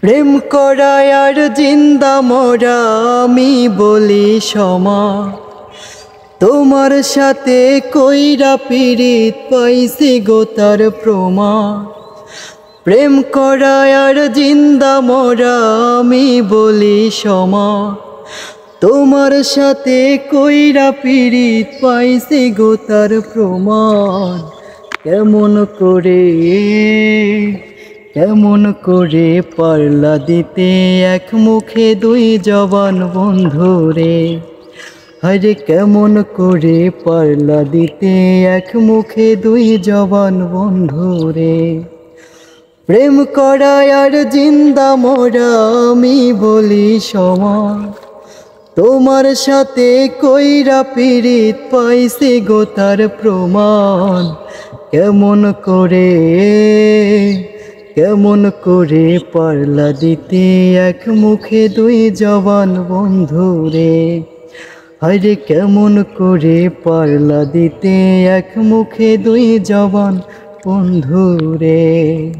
প্রেম করায় আর জিন্দা মরা আমি বলি সমা। তোমার সাথে কইরা পীড়িত পাইছি গো তার প্রমাণ। প্রেম করায় আর জিন্দা মরা আমি বলি সমা। তোমার সাথে কইরা পীড়িত পাইছি গো তার প্রমাণ। কেমন করে পারলা দিতে এক মুখে দুই জবান বন্ধুরে। আরে কেমন করে পারলা দিতে এক মুখে দুই জবান বন্ধুরে। প্রেম করায় আর জিন্দা মরা আমি বলি সমান। তোমার সাথে কইরা পীড়িত পাইছি গো তার প্রমাণ। কেমন করে পারলা দিতে এক মুখে দুই জবান বন্ধুরে। আরে কেমন করে পারলা দিতে এক মুখে দুই জবান বন্ধুরে।